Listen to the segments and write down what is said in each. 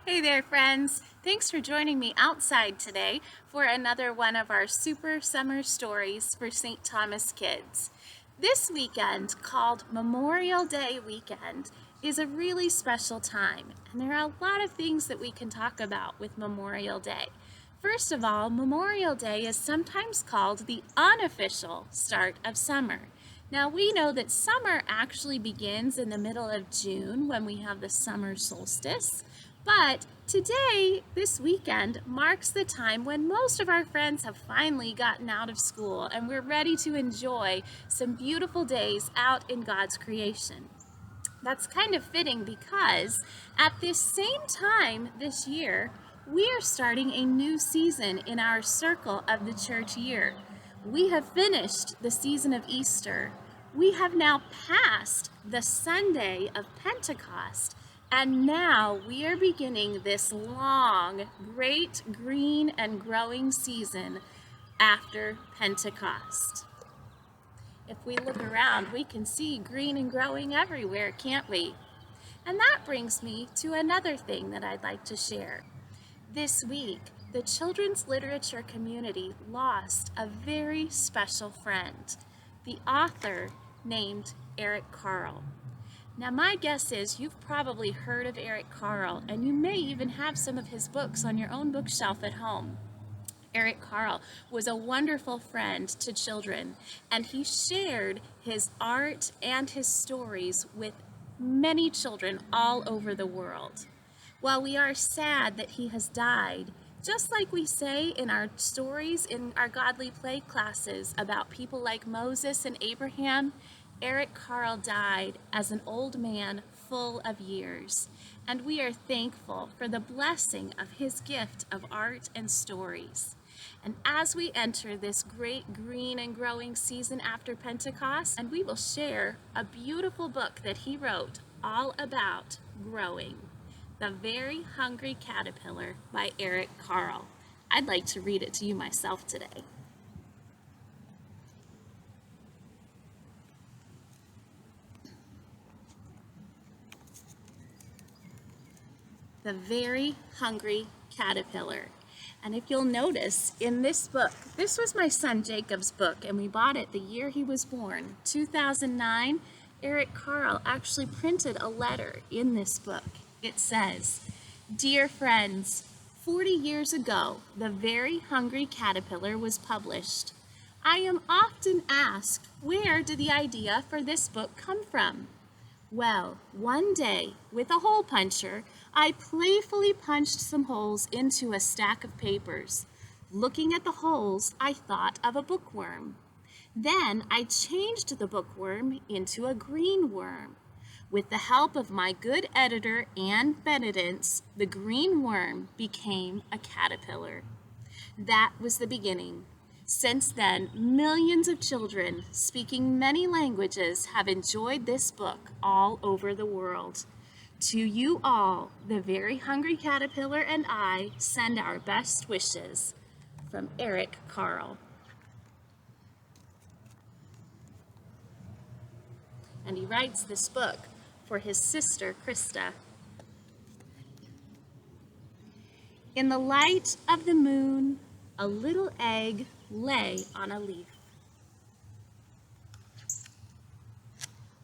Hey there, friends. Thanks for joining me outside today for another one of our super summer stories for St. Thomas kids. This weekend, called Memorial Day weekend, is a really special time, and there are a lot of things that we can talk about with Memorial Day. First of all, Memorial Day is sometimes called the unofficial start of summer. Now, we know that summer actually begins in the middle of June when we have the summer solstice. But today, this weekend, marks the time when most of our friends have finally gotten out of school and we're ready to enjoy some beautiful days out in God's creation. That's kind of fitting because at this same time this year, we are starting a new season in our circle of the church year. We have finished the season of Easter. We have now passed the Sunday of Pentecost. And now we are beginning this long, great green and growing season after Pentecost. If we look around, we can see green and growing everywhere, can't we? And that brings me to another thing that I'd like to share. This week, the children's literature community lost a very special friend, the author named Eric Carle. Now, my guess is you've probably heard of Eric Carle, and you may even have some of his books on your own bookshelf at home. Eric Carle was a wonderful friend to children, and he shared his art and his stories with many children all over the world. While we are sad that he has died, just like we say in our stories in our godly play classes about people like Moses and Abraham, Eric Carle died as an old man full of years, and we are thankful for the blessing of his gift of art and stories. And as we enter this great green and growing season after Pentecost, and we will share a beautiful book that he wrote all about growing, The Very Hungry Caterpillar by Eric Carle. I'd like to read it to you myself today. The Very Hungry Caterpillar. And if you'll notice in this book, this was my son Jacob's book, and we bought it the year he was born, 2009. Eric Carle actually printed a letter in this book. It says, "Dear friends, 40 years ago, The Very Hungry Caterpillar was published. I am often asked, where did the idea for this book come from? Well, one day, with a hole puncher, I playfully punched some holes into a stack of papers. Looking at the holes, I thought of a bookworm. Then I changed the bookworm into a green worm. With the help of my good editor, Anne Benedence, the green worm became a caterpillar. That was the beginning. Since then, millions of children speaking many languages have enjoyed this book all over the world. To you all, The Very Hungry Caterpillar and I send our best wishes." From Eric Carle. And he writes this book for his sister, Krista. In the light of the moon, a little egg lay on a leaf.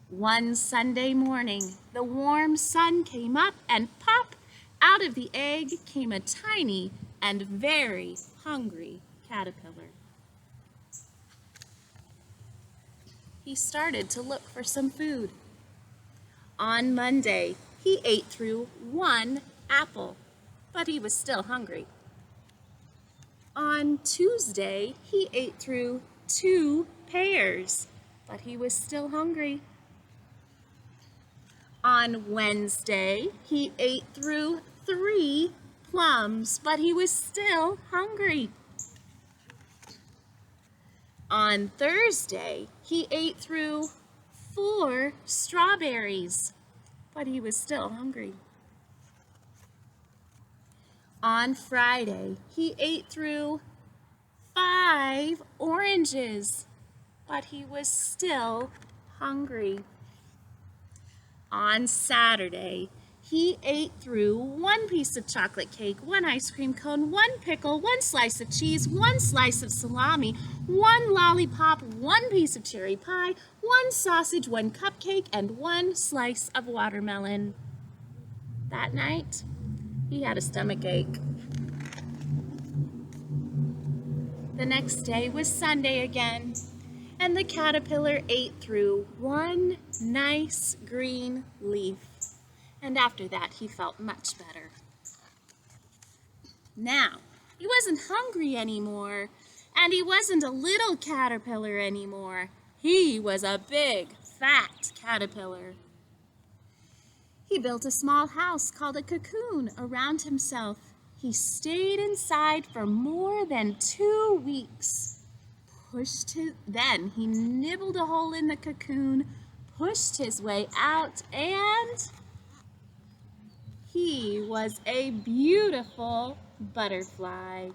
One Sunday morning, the warm sun came up, and pop, out of the egg came a tiny and very hungry caterpillar. He started to look for some food. On Monday, he ate through one apple, but he was still hungry. On Tuesday, he ate through 2 pears, but he was still hungry. On Wednesday, he ate through 3 plums, but he was still hungry. On Thursday, he ate through 4 strawberries, but he was still hungry. On Friday, he ate through 5 oranges, but he was still hungry. On Saturday, He ate through one piece of chocolate cake, one ice cream cone, one pickle, one slice of cheese, one slice of salami, one lollipop, one piece of cherry pie, one sausage, one cupcake, and one slice of watermelon. That night, he had a stomach ache. The next day was Sunday again, and the caterpillar ate through one nice green leaf. And after that, he felt much better. Now, he wasn't hungry anymore, and he wasn't a little caterpillar anymore. He was a big, fat caterpillar. He built a small house called a cocoon around himself. He stayed inside for more than 2 weeks. Then he nibbled a hole in the cocoon, pushed his way out, and he was a beautiful butterfly.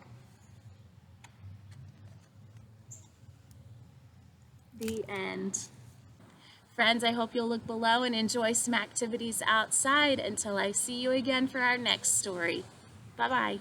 The end. Friends, I hope you'll look below and enjoy some activities outside until I see you again for our next story. Bye-bye.